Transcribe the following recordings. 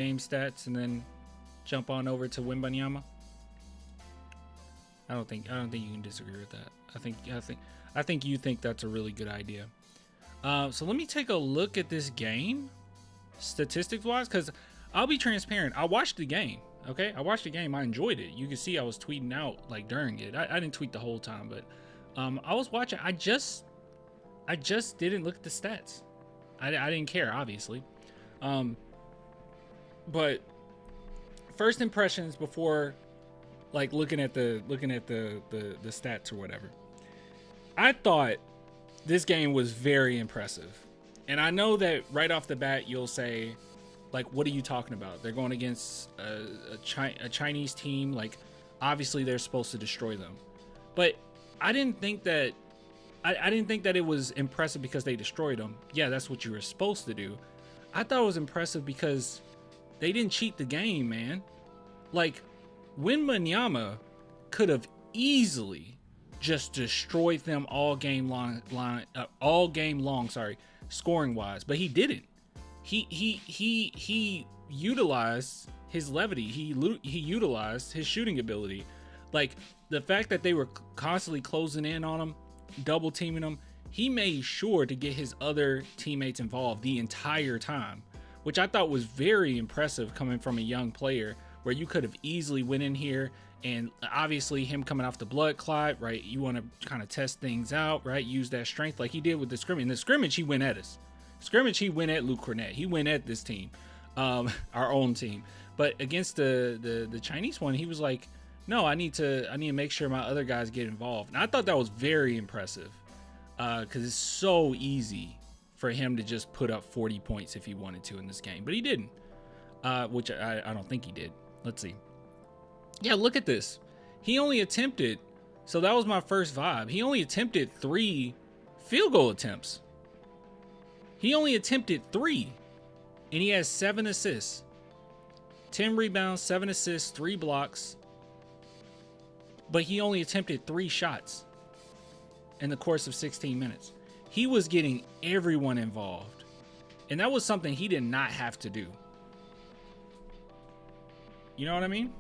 game stats and then jump on over to Wimbanyama? I don't think you can disagree with that. I think you think that's a really good idea. So let me take a look at this game, statistics wise, because I'll be transparent. I watched the game. Okay, I watched the game. I enjoyed it. You can see I was tweeting out like during it. I didn't tweet the whole time, but I was watching. I just didn't look at the stats. I didn't care, obviously. But first impressions before like looking at the stats or whatever. I thought this game was very impressive. And I know that right off the bat you'll say, like, what are you talking about? They're going against a Chinese team. Like, obviously they're supposed to destroy them. But I didn't think that it was impressive because they destroyed them. Yeah, that's what you were supposed to do. I thought it was impressive because they didn't cheat the game, man. Like, Wembanyama could have easily just destroyed them all game long, scoring wise, but he didn't. He utilized his levity. He utilized his shooting ability. Like, the fact that they were constantly closing in on him, double teaming him, he made sure to get his other teammates involved the entire time, which I thought was very impressive coming from a young player, where you could have easily went in here, and obviously him coming off the blood clot, right? You want to kind of test things out, right? Use that strength like he did with the scrimmage. In the scrimmage, he went at us. Scrimmage, he went at Luke Cornett. He went at this team, our own team. But against the Chinese one, he was like, no, I need to make sure my other guys get involved. And I thought that was very impressive, because it's so easy for him to just put up 40 points if he wanted to in this game, but he didn't, which I don't think he did. Let's see. Yeah, look at this. He only attempted, so that was my first vibe. He only attempted 3 field goal attempts. He only attempted 3, and he has 7 assists, 10 rebounds, 7 assists, 3 blocks. But he only attempted 3 shots in the course of 16 minutes. He was getting everyone involved, and that was something he did not have to do. You know what I mean?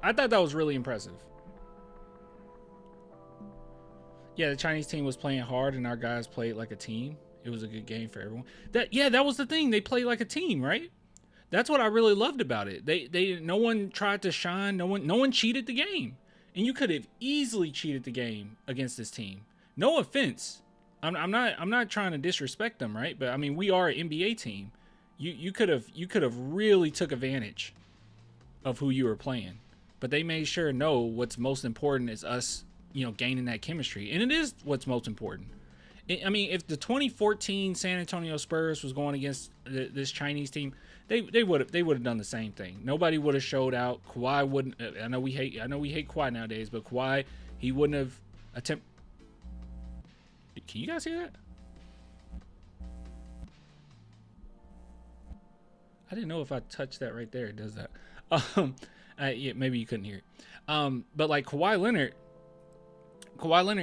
I thought that was really impressive. Yeah, the Chinese team was playing hard, and our guys played like a team. It was a good game for everyone. That was the thing. They played like a team, right? That's what I really loved about it. No one tried to shine. No one cheated the game, and you could have easily cheated the game against this team. No offense. I'm not trying to disrespect them, right? But I mean, we are an NBA team. You could have really took advantage of who you were playing, but they made sure, no, what's most important is us, gaining that chemistry, and it is what's most important. I mean, if the 2014 San Antonio Spurs was going against this Chinese team, they would have done the same thing. Nobody would have showed out. Kawhi wouldn't. I know we hate Kawhi nowadays, but Kawhi, he wouldn't have attempted. Can you guys hear that? I didn't know if I touched that right there, it does that. Yeah, maybe you couldn't hear it. But like Kawhi Leonard,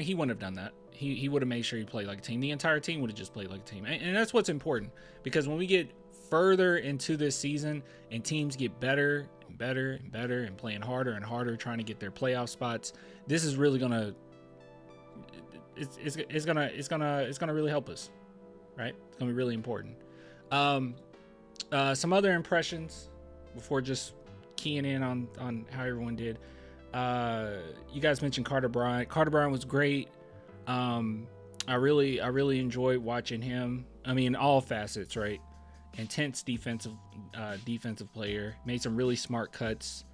he wouldn't have done that. He would have made sure he played like a team. The entire team would have just played like a team. And that's what's important, because when we get further into this season and teams get better and better and better and playing harder and harder, trying to get their playoff spots, this is really gonna it's gonna really help us, right? It's gonna be really important. Some other impressions before just keying in on how everyone did. You guys mentioned Carter Bryant. Carter Bryant was great. I really enjoyed watching him. I mean, all facets, right? Intense defensive player. Made some really smart cuts.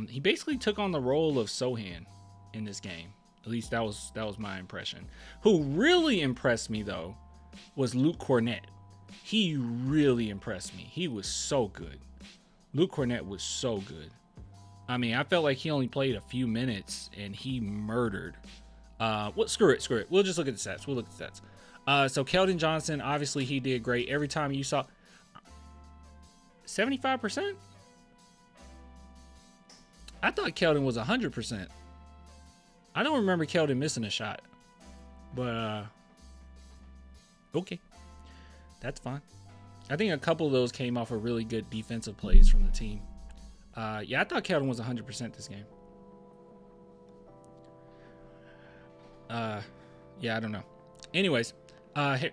He basically took on the role of Sohan in this game. At least that was my impression. Who really impressed me though was Luke Cornett. He really impressed me. He was so good. Luke Cornett was so good. I mean, I felt like he only played a few minutes and he murdered. Screw it. We'll just look at the stats. So Keldon Johnson, obviously he did great. Every time you saw 75%. I thought Keldon was 100%. I don't remember Keldon missing a shot, but okay, that's fine. I think a couple of those came off of really good defensive plays from the team. Yeah, I thought Keldon was 100% this game. Yeah, I don't know. Anyways, here.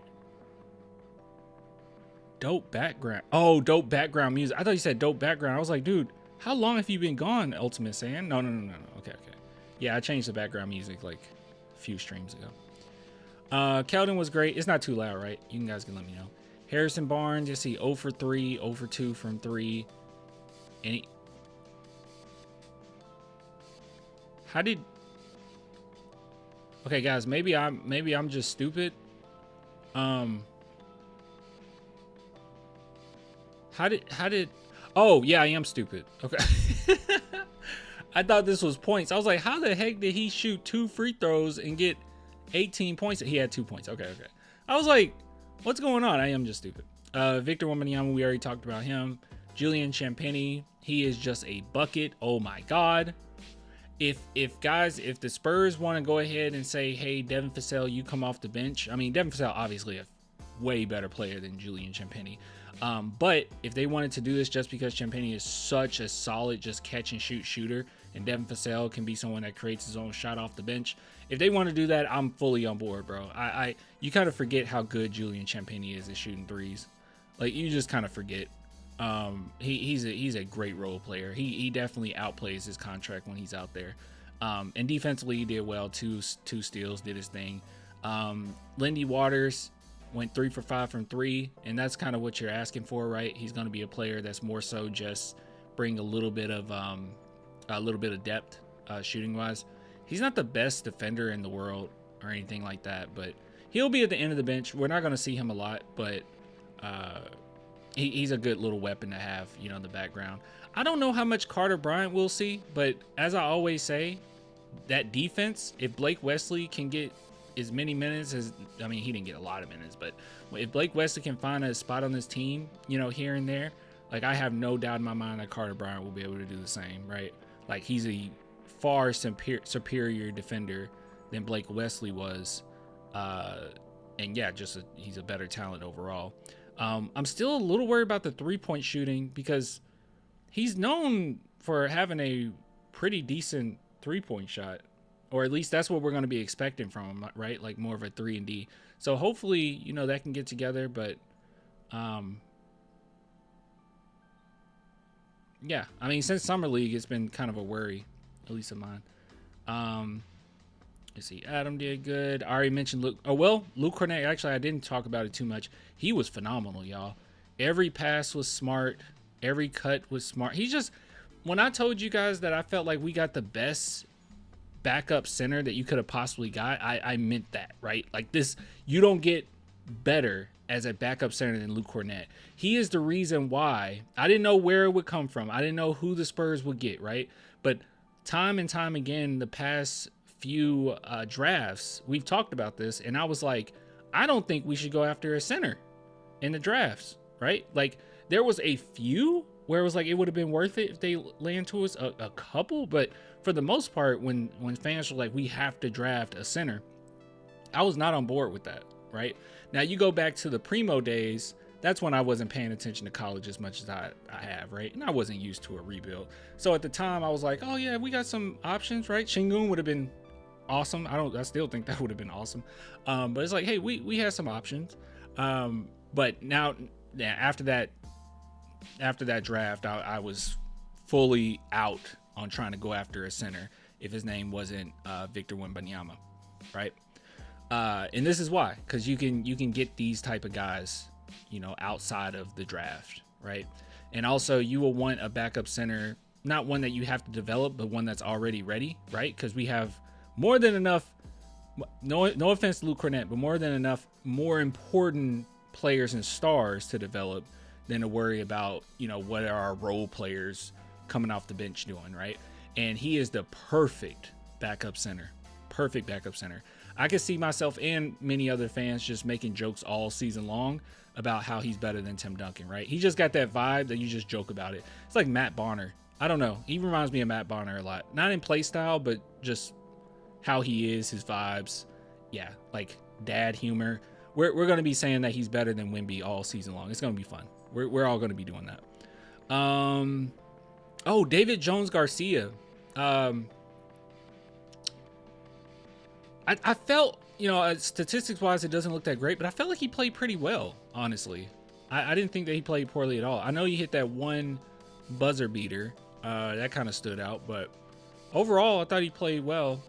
Dope background. Oh, dope background music. I thought you said dope background. I was like, dude, how long have you been gone, Ultimate Saiyan? No. Okay. Yeah, I changed the background music like a few streams ago. Keldon was great. It's not too loud, right? You guys can let me know. Harrison Barnes, you see 0 for 3, 0 for 2 from 3. And how did... Okay, guys, maybe I'm just stupid. How did Oh, yeah, I am stupid. Okay. I thought this was points. I was like, how the heck did he shoot 2 free throws and get 18 points? He had 2 points. Okay. I was like, what's going on? I am just stupid. Victor Wembanyama, we already talked about him. Julian Champagnie, he is just a bucket. Oh my God. If the Spurs want to go ahead and say, hey, Devin Vassell, you come off the bench. I mean, Devin Vassell, obviously a way better player than Julian Champagnie. But if they wanted to do this just because Champagnie is such a solid just catch and shoot shooter, and Devin Vassell can be someone that creates his own shot off the bench, if they want to do that, I'm fully on board, bro. You kind of forget how good Julian Champagnie is at shooting threes. Like, you just kind of forget. He's a great role player. He definitely outplays his contract when he's out there. And defensively, he did well. Two steals, did his thing. Lindy Waters went 3 for 5 from 3, and that's kind of what you're asking for, right? He's going to be a player that's more so just bring a little bit of depth shooting wise. He's not the best defender in the world or anything like that, but he'll be at the end of the bench. We're not going to see him a lot, but he's a good little weapon to have, in the background. I don't know how much Carter Bryant we'll see, but as I always say, that defense, if Blake Wesley can get as many minutes as, I mean, he didn't get a lot of minutes, but if Blake Wesley can find a spot on this team, here and there, like, I have no doubt in my mind that Carter Bryant will be able to do the same, right? Like, he's a far superior defender than Blake Wesley was. And yeah, he's a better talent overall. I'm still a little worried about the 3-point shooting because he's known for having a pretty decent 3-point shot, or at least that's what we're going to be expecting from him, right? Like more of a 3-and-D. So hopefully, that can get together, but yeah, I mean, since Summer League, it's been kind of a worry, at least of mine. Let's see. Adam did good. I already mentioned Luke. Oh, well, Luke Cornett, actually, I didn't talk about it too much. He was phenomenal, y'all. Every pass was smart. Every cut was smart. When I told you guys that I felt like we got the best backup center that you could have possibly got, I meant that, right? Like this, you don't get better as a backup center than Luke Cornett. He is the reason why. I didn't know where it would come from. I didn't know who the Spurs would get, right? But time and time again, the past few drafts, we've talked about this, and I was like, I don't think we should go after a center in the drafts, right? Like, there was a few where it was like it would have been worth it if they land to us, a couple, but for the most part, when fans were like, we have to draft a center, I was not on board with that, right? Now, you go back to the Primo days, that's when I wasn't paying attention to college as much as I have, right? And I wasn't used to a rebuild. So at the time, I was like, oh yeah, we got some options, right? Şengün would have been awesome. I still think that would have been awesome. But it's like, hey, we had some options. But now, yeah, after that draft, I was fully out on trying to go after a center if his name wasn't Victor Wembanyama, right? And this is why, because you can get these type of guys, outside of the draft, right? And also, you will want a backup center, not one that you have to develop, but one that's already ready, right? Because we have more than enough. No offense to Luke Cornett, but more than enough more important players and stars to develop than to worry about, what are our role players coming off the bench doing, right? And he is the perfect backup center. I could see myself and many other fans just making jokes all season long about how he's better than Tim Duncan, right? He just got that vibe that you just joke about it. It's like Matt Bonner. I don't know. He reminds me of Matt Bonner a lot. Not in play style, but just how he is, his vibes. Yeah, like dad humor. we're going to be saying that he's better than Wemby all season long. It's going to be fun. We're all going to be doing that. David Jones Garcia. I felt, statistics wise, it doesn't look that great, but I felt like he played pretty well, honestly. I didn't think that he played poorly at all. I know he hit that one buzzer beater. That kind of stood out, but overall, I thought he played well.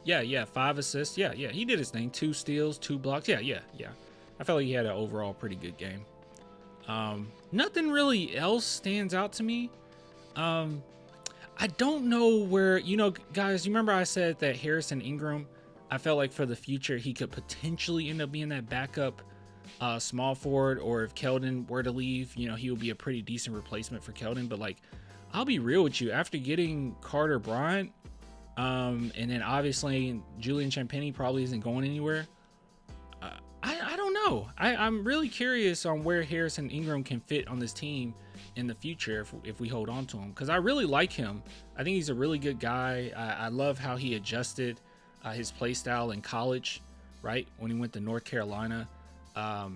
Yeah, 5 assists. Yeah, he did his thing. 2 steals, 2 blocks. Yeah. I felt like he had an overall pretty good game. Nothing really else stands out to me. I don't know where, guys, you remember I said that Harrison Ingram, I felt like for the future, he could potentially end up being that backup small forward, or if Keldon were to leave, he would be a pretty decent replacement for Keldon. But like, I'll be real with you, after getting Carter Bryant, and then obviously Julian Champagnie probably isn't going anywhere. I don't know. I'm really curious on where Harrison Ingram can fit on this team in the future if we hold on to him, because I really like him. I think he's a really good guy. I love how he adjusted his play style in college, right? When he went to North Carolina. I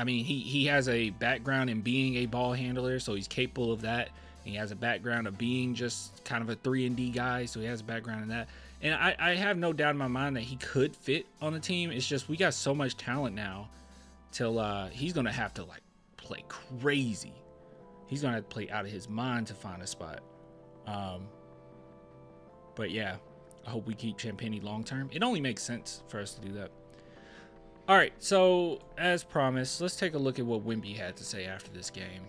mean, he has a background in being a ball handler, so he's capable of that. He has a background of being just kind of a 3-and-D guy, so he has a background in that. And I have no doubt in my mind that he could fit on the team. It's just we got so much talent now till he's going to have to like play crazy. He's going to have to play out of his mind to find a spot. But yeah, I hope we keep Champagnie long term. It only makes sense for us to do that. All right, so as promised, let's take a look at what Wemby had to say after this game.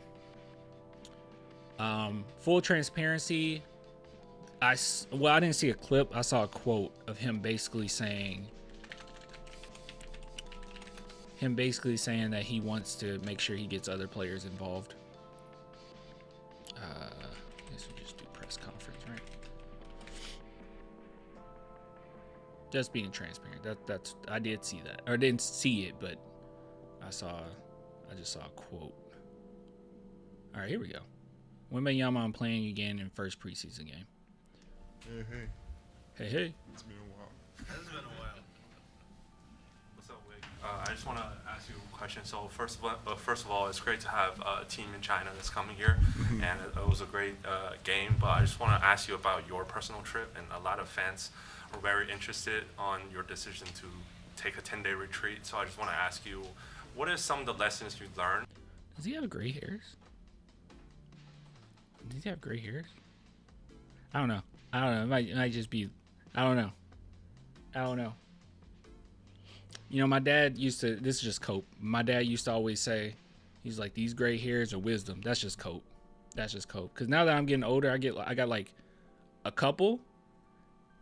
Full transparency, I didn't see a clip. I saw a quote of him basically saying that he wants to make sure he gets other players involved. I guess we just do press conference, right? Just being transparent. That's I did see that, or didn't see it, but I just saw a quote. All right, here we go. Wembanyama playing again in first preseason game. Hey. It's been a while. What's up, Wig? I just want to ask you a question. So first of all, it's great to have a team in China that's coming here, and it was a great game. But I just want to ask you about your personal trip, and a lot of fans were very interested on your decision to take a 10-day retreat. So I just want to ask you, what are some of the lessons you learned? Does he have gray hairs? Does he have gray hairs? I don't know. It might just be. I don't know. My dad used to. This is just cope. My dad used to always say, he's like, these gray hairs are wisdom. That's just cope. Because now that I'm getting older, I got like a couple,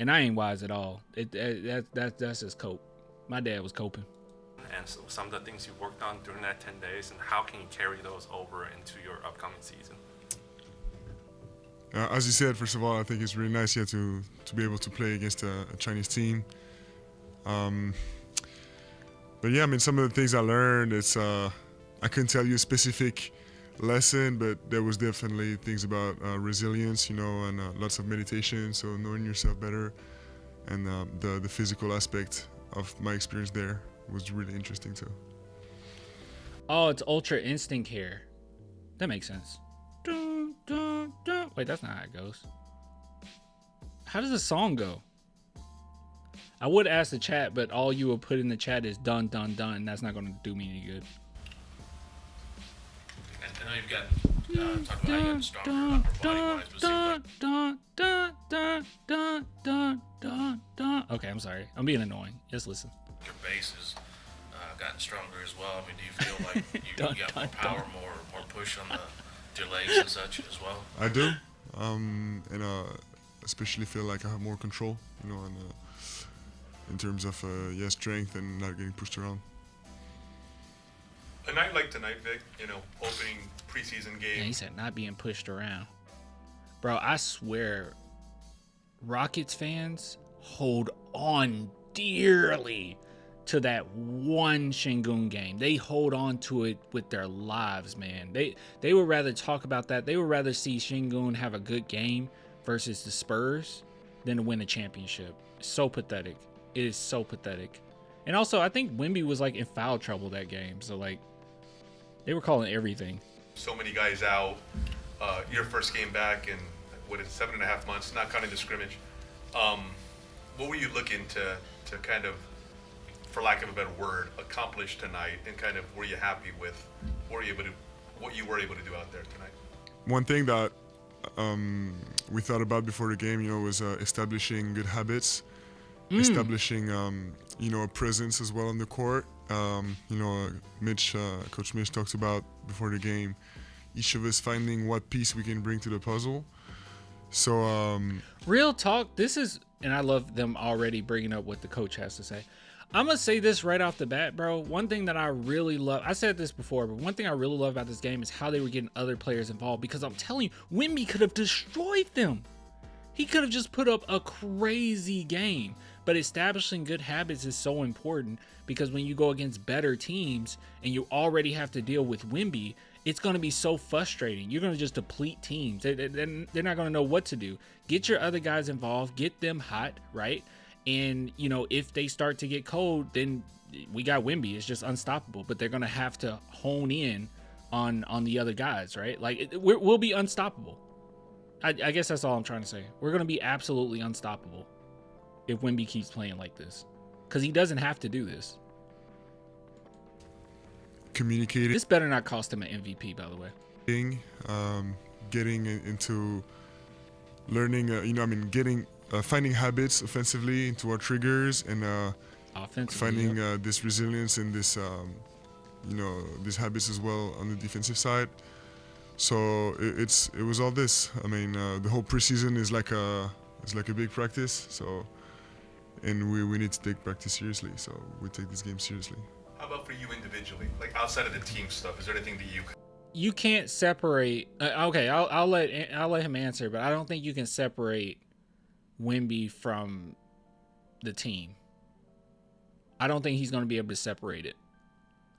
and I ain't wise at all. That's just cope. My dad was coping. And so some of the things you worked on during that 10 days, and how can you carry those over into your upcoming season? As you said, first of all, I think it's really nice here to be able to play against a Chinese team. But yeah, I mean, some of the things I learned, it's I couldn't tell you a specific lesson, but there was definitely things about resilience, and lots of meditation, so knowing yourself better, and the physical aspect of my experience there was really interesting too. Oh, it's Ultra Instinct hair. That makes sense. Dun, dun, dun. Wait, that's not how it goes. How does the song go? I would ask the chat, but all you will put in the chat is dun dun dun. That's not going to do me any good. I know you've got talked about how you got stronger upper body wise, but Okay, I'm sorry. I'm being annoying. Just listen. your base has gotten stronger as well. I mean, do you feel like you got more power, more push on your legs and such as well? I do, and especially feel like I have more control, in terms of strength and not getting pushed around. A night like tonight, Vic, opening preseason game. Yeah, he said not being pushed around. Bro, I swear, Rockets fans hold on dearly to that one Shingun game. They hold on to it with their lives, man. They would rather talk about that. They would rather see Shingun have a good game versus the Spurs than to win a championship. It's so pathetic. It is so pathetic. And also, I think Wemby was like in foul trouble that game, so like they were calling everything. So many guys out. Your first game back in, 7.5 months, not counting the scrimmage. What were you looking to kind of, for lack of a better word, accomplish tonight, and kind of were you happy with what you were able to do out there tonight? One thing that we thought about before the game, was establishing good habits, establishing, a presence as well on the court. Coach Mitch talks about before the game, each of us finding what piece we can bring to the puzzle. So, real talk, this is, and I love them already bringing up what the coach has to say. I'm going to say this right off the bat, bro. One thing that I really love, I said this before, but one thing I really love about this game is how they were getting other players involved, because I'm telling you, Wemby could have destroyed them. He could have just put up a crazy game. But establishing good habits is so important, because when you go against better teams and you already have to deal with Wemby, it's going to be so frustrating. You're going to just deplete teams. They're not going to know what to do. Get your other guys involved. Get them hot, right? And, if they start to get cold, then we got Wemby. It's just unstoppable. But they're going to have to hone in on the other guys, right? Like, we'll be unstoppable. I guess that's all I'm trying to say. We're going to be absolutely unstoppable if Wemby keeps playing like this, because he doesn't have to do this. communicating. This better not cost him an MVP, by the way. Getting into learning, finding habits offensively into our triggers, and finding this resilience and this, these habits as well on the defensive side. So it was all this. I mean, the whole preseason is like a big practice. So, and we need to take practice seriously. So we take this game seriously. How about for you individually, like outside of the team stuff? Is there anything that you can't separate? Okay, I'll let him answer, but I don't think you can separate Wemby from the team. I don't think he's going to be able to separate it.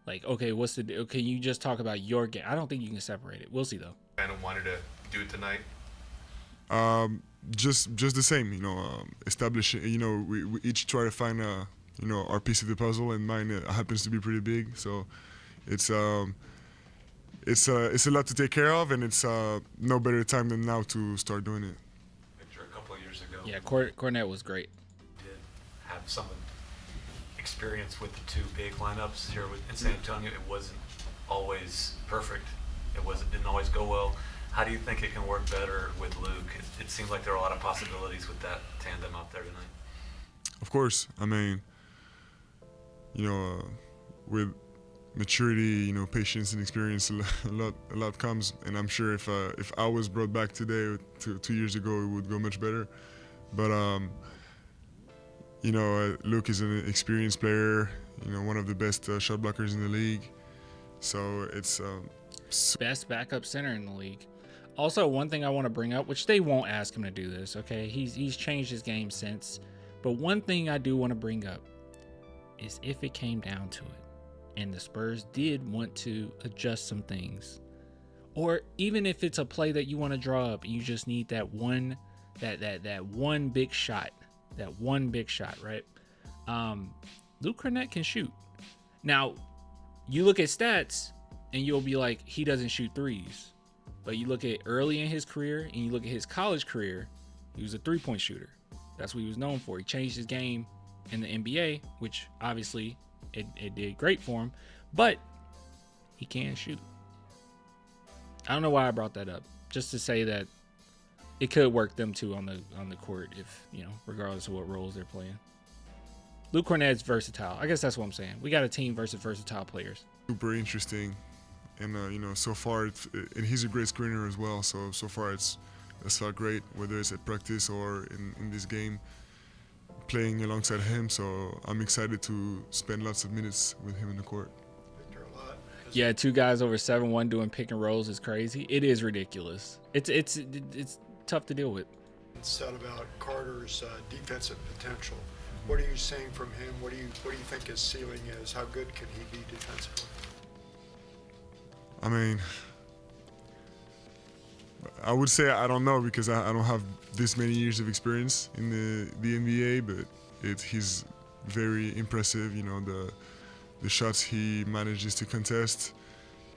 Like, okay, can you just talk about your game? I don't think you can separate it. We'll see though. kind of wanted to do tonight? Just the same, establishing, we each try to find our piece of the puzzle, and mine happens to be pretty big, so it's a lot to take care of, and it's no better time than now to start doing it. Victor, a couple of years ago, Yeah, Cornette was great. did have some experience with the two big lineups here in San Antonio. It wasn't always perfect. Didn't always go well. How do you think it can work better with Luke? It seems like there are a lot of possibilities with that tandem out there tonight. Of course, I mean, with maturity, patience and experience, a lot comes, and I'm sure if I was brought back today, 2 years ago, it would go much better. But Luke is an experienced player, one of the best shot blockers in the league. So it's Best backup center in the league. Also, one thing I want to bring up, which they won't ask him to do this, okay? He's changed his game since. But one thing I do want to bring up is if it came down to it, and the Spurs did want to adjust some things, or even if it's a play that you want to draw up and you just need that one big shot, right? Luke Cornette can shoot. Now, you look at stats and you'll be like, he doesn't shoot threes. But you look at early in his career and you look at his college career, he was a three-point shooter. That's what he was known for. He changed his game in the NBA, which obviously it did great for him, but he can shoot. I don't know why I brought that up. Just to say that it could work them too on the court if, regardless of what roles they're playing. Luke Cornette's versatile. I guess that's what I'm saying. We got a team versus versatile players. super interesting, and so far, and he's a great screener as well. So far, it's felt great, whether it's at practice or in this game, playing alongside him. So I'm excited to spend lots of minutes with him in the court. Victor, a lot. Yeah, two guys over 7'1" doing pick and rolls is crazy. It is ridiculous. It's tough to deal with. Said about Carter's defensive potential. What are you seeing from him? What do you think his ceiling is? How good can he be defensively? I mean, I would say I don't know, because I don't have this many years of experience in the NBA, but he's very impressive. You know, the shots he manages to contest.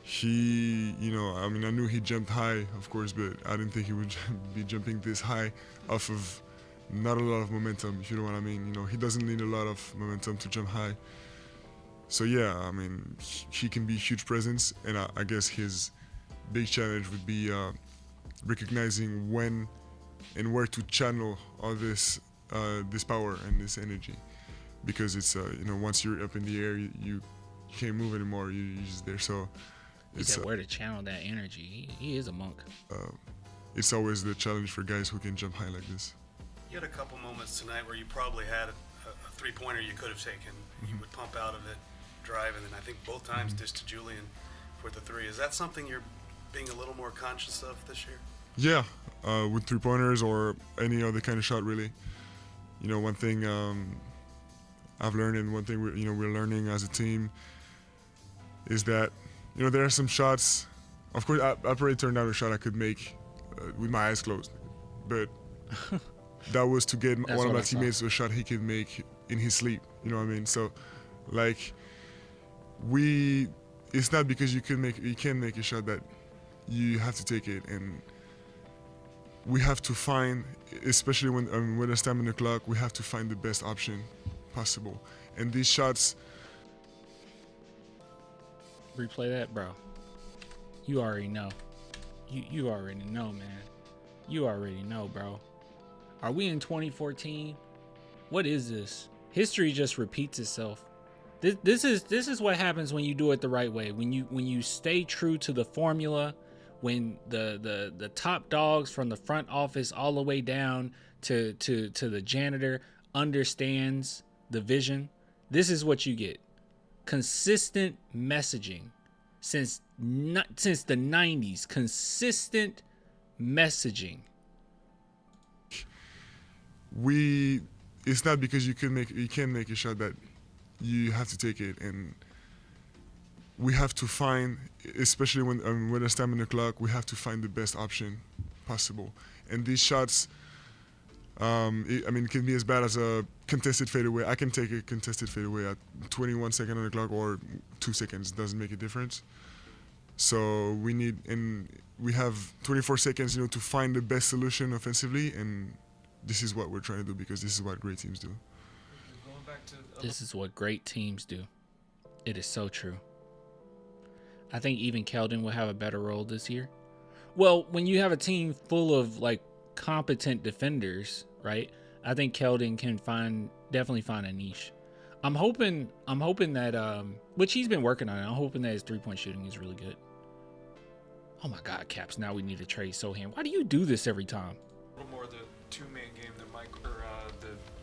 He, you know, I mean, I knew he jumped high, of course, but I didn't think he would be jumping this high off of not a lot of momentum, if you know what I mean. You know, he doesn't need a lot of momentum to jump high. So yeah, I mean, he can be a huge presence, and I guess his big challenge would be recognizing when and where to channel all this power and this energy, because it's you know, once you're up in the air, you can't move anymore. You're just there. So He said where to channel that energy. He is a monk. It's always the challenge for guys who can jump high like this. You had a couple moments tonight where you probably had a three-pointer you could have taken. You would pump out of it, drive, and then I think both times dish to Julian for the three. Is that something you're being a little more conscious of this year? Yeah, with three-pointers or any other kind of shot, really. You know, one thing I've learned, and one thing we're learning as a team, is that, you know, there are some shots. Of course, I probably turned down a shot I could make with my eyes closed, but that was to get one of my teammates a shot he could make in his sleep. You know what I mean? So, like, it's not because you can make a shot that you have to take it, and we have to find, especially when there's time in the clock, we have to find the best option possible. And these shots. Replay that, bro. You already know. You already know, man. You already know, bro. Are we in 2014? What is this? History just repeats itself. This is what happens when you do it the right way. When you stay true to the formula. When the top dogs from the front office all the way down to the janitor understands the vision. This is what you get. Consistent messaging since the 90s. Consistent messaging. It's not because you can make a shot that you have to take it, and we have to find, especially when there's time in the clock, we have to find the best option possible. And these shots, it can be as bad as a contested fadeaway. I can take a contested fadeaway at 21 seconds on the clock or 2 seconds. It doesn't make a difference. So we have 24 seconds, you know, to find the best solution offensively, and this is what we're trying to do, because this is what great teams do. This is what great teams do. It is so true. I think even Keldon will have a better role this year. Well, when you have a team full of like competent defenders, right? I think Keldon can definitely find a niche. I'm hoping that which he's been working on it. I'm hoping that his 3-point shooting is really good. Oh my God, Caps! Now we need to trade Sohan. Why do you do this every time? A little more the two-man game than Mike or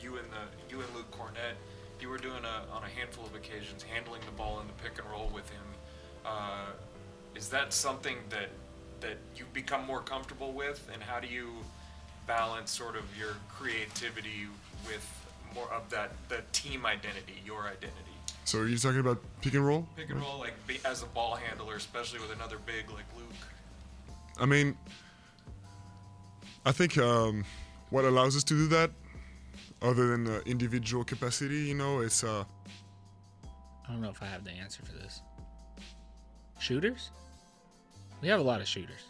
you and Luke Cornett. You were doing on a handful of occasions handling the ball in the pick and roll with him. Is that something that you become more comfortable with, and how do you balance sort of your creativity with more of the team identity, your identity? So are you talking about pick and roll? Pick and roll, like as a ball handler, especially with another big like Luke. I mean, I think what allows us to do that, other than individual capacity, you know, it's I don't know if I have the answer for this. Shooters? We have a lot of shooters.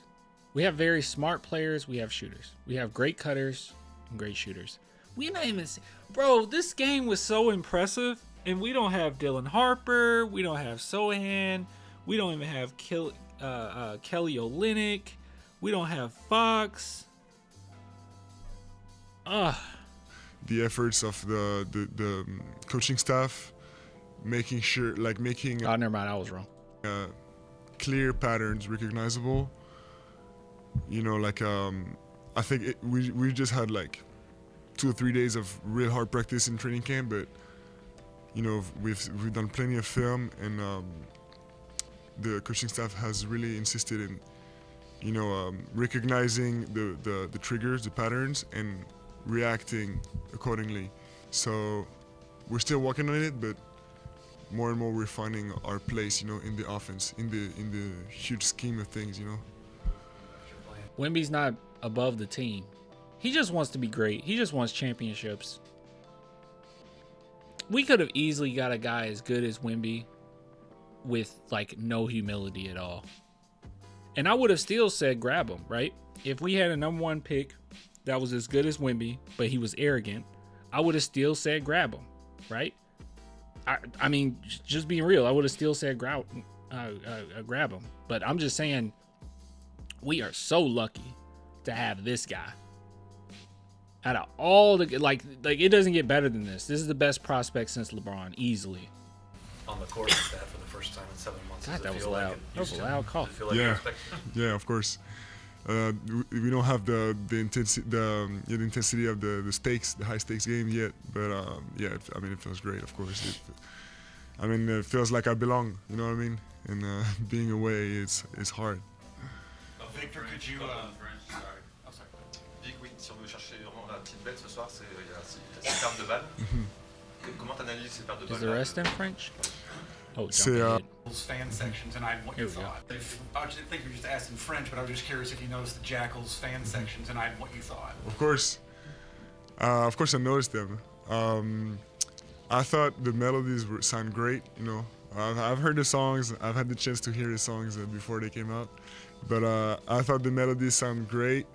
We have very smart players. We have shooters. We have great cutters and great shooters. We're not even... Bro, this game was so impressive, and we don't have Dylan Harper. We don't have Sohan. We don't even have Kelly Olynyk. We don't have Fox. the efforts of the coaching staff, making sure, like making... Oh, never mind. I was wrong. Clear patterns recognizable. You know, like I think we just had like 2 or 3 days of real hard practice in training camp, but you know, we've done plenty of film, and the coaching staff has really insisted in, you know, recognizing the triggers, the patterns, and reacting accordingly. So we're still working on it, but more and more we're finding our place, you know, in the offense, in the huge scheme of things, you know. Wemby's not above the team. He just wants to be great. He just wants championships. we could have easily got a guy as good as Wemby with like no humility at all. And I would have still said grab him, right? If we had a number 1 pick that was as good as Wemby, but he was arrogant, I would have still said grab him, right? I mean, just being real, I would have still said grab him. But I'm just saying, we are so lucky to have this guy. Out of all the like it doesn't get better than this. This is the best prospect since LeBron, easily. On the court with that for the first time in 7 months. God, Does it that was feel loud. like it That was used a to? loud call. Does it feel like Yeah. you expected? Yeah, of course. We don't have the intensity of the stakes, the high stakes game yet, but yeah, I mean, it feels great, of course. It feels like I belong, you know what I mean? And being away, it's hard. Victor, could you? Vic, oui, si on veut chercher vraiment la petite bête ce soir, c'est ces pertes de balles. Comment t'analyses ces pertes de Is balles? the rest in French? Oh, C'est, jump ahead. Fan section tonight, what you Here we go. thought. I didn't think you were just asked in French, but I was just curious if you noticed the Jackals fan section tonight, what you thought. Of course, I noticed them. I thought the melodies sound great. You know, I've heard the songs. I've had the chance to hear the songs before they came out, but I thought the melodies sound great.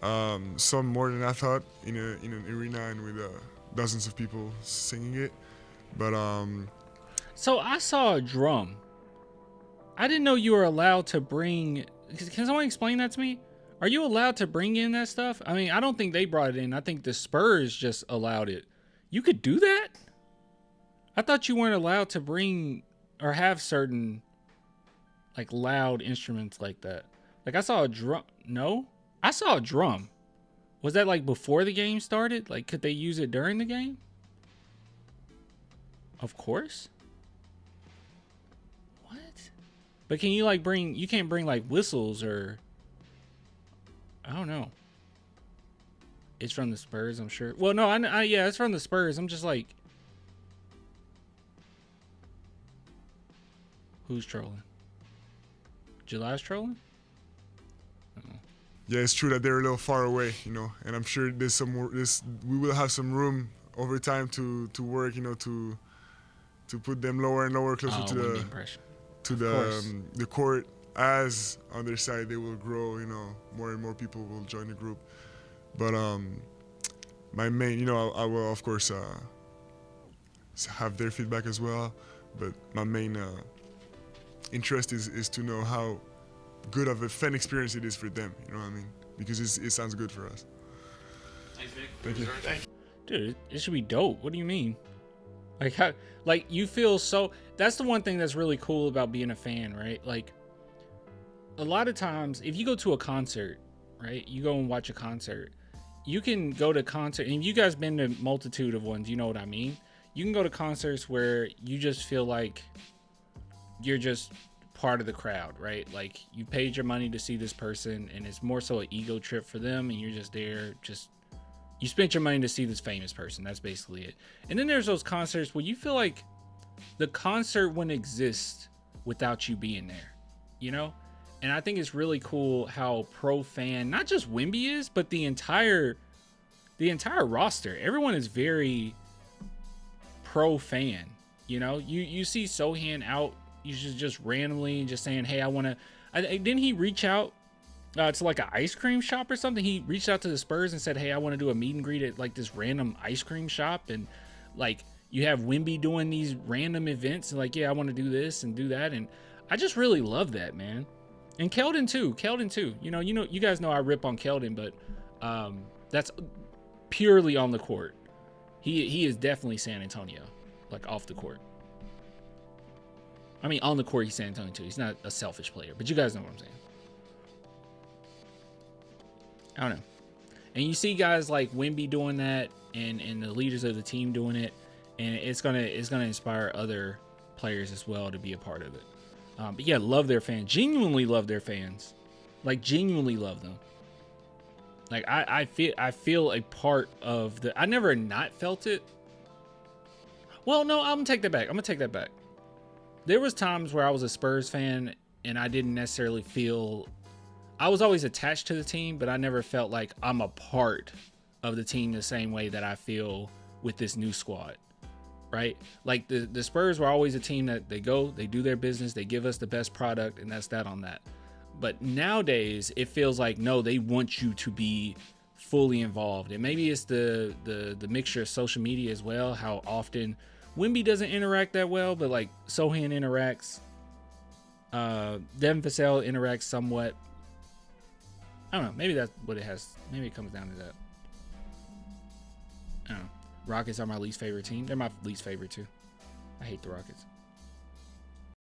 Some more than I thought in an arena and with dozens of people singing it. But So I saw a drum. I didn't know you were allowed to bring. Can someone explain that to me? Are you allowed to bring in that stuff? I mean, I don't think they brought it in. I think the Spurs just allowed it. You could do that? I thought you weren't allowed to bring or have certain like loud instruments like that. Like I saw a drum. No? I saw a drum. Was that like before the game started? Like could they use it during the game? Of course. What? But can you like bring, you can't bring like whistles or, I don't know. It's from the Spurs, I'm sure. Well, no, yeah, it's from the Spurs. I'm just like, who's trolling? July's trolling? yeah, it's true that they're a little far away, you know, and I'm sure there's some more. We will have some room over time to work, you know, to put them lower and lower, closer to the court. As on their side, they will grow, you know, more and more people will join the group. But my main, you know, I will of course have their feedback as well. But my main interest is to know how good of a fan experience it is for them. You know what I mean? Because it sounds good for us. Thank you. Dude, it should be dope. What do you mean? Like how, like you feel so, that's the one thing that's really cool about being a fan, right? Like a lot of times if you go to a concert, right? You go and watch a concert. You can go to concert, and you guys been to a multitude of ones, you know what I mean? You can go to concerts where you just feel like you're just part of the crowd, right? Like you paid your money to see this person and it's more so an ego trip for them, and you're just there, just you spent your money to see this famous person. That's basically it. And then there's those concerts where you feel like the concert wouldn't exist without you being there, you know? And I think it's really cool how pro fan, not just Wemby is, but the entire roster. Everyone is very pro fan. You know, you see Sohan out, you just randomly just saying, "Hey, I want to." Didn't he reach out to like an ice cream shop or something? He reached out to the Spurs and said, "Hey, I want to do a meet and greet at like this random ice cream shop." And like you have Wemby doing these random events and like, "Yeah, I want to do this and do that." And I just really love that, man. And Keldon too. You know, you guys know I rip on Keldon, but that's purely on the court. He is definitely San Antonio, like off the court. I mean, on the court he's San Antonio too. He's not a selfish player, but you guys know what I'm saying. I don't know. And you see guys like Wemby doing that, and the leaders of the team doing it, and it's gonna inspire other players as well to be a part of it. But yeah, love their fans. Genuinely love their fans. Like genuinely love them. Like I feel a part of the. I never not felt it. Well, no, I'm gonna take that back. There was times where I was a Spurs fan and I didn't necessarily feel. I was always attached to the team, but I never felt like I'm a part of the team the same way that I feel with this new squad. right? Like the Spurs were always a team that they go, they do their business, they give us the best product, and that's that on that. But nowadays, it feels like, no, they want you to be fully involved. And maybe it's the mixture of social media as well, how often Wemby doesn't interact that well, but like Sohan interacts. Devin Vassell interacts somewhat. I don't know. Maybe that's what it has. Maybe it comes down to that. I don't know. Rockets are my least favorite team. They're my least favorite too. I hate the Rockets.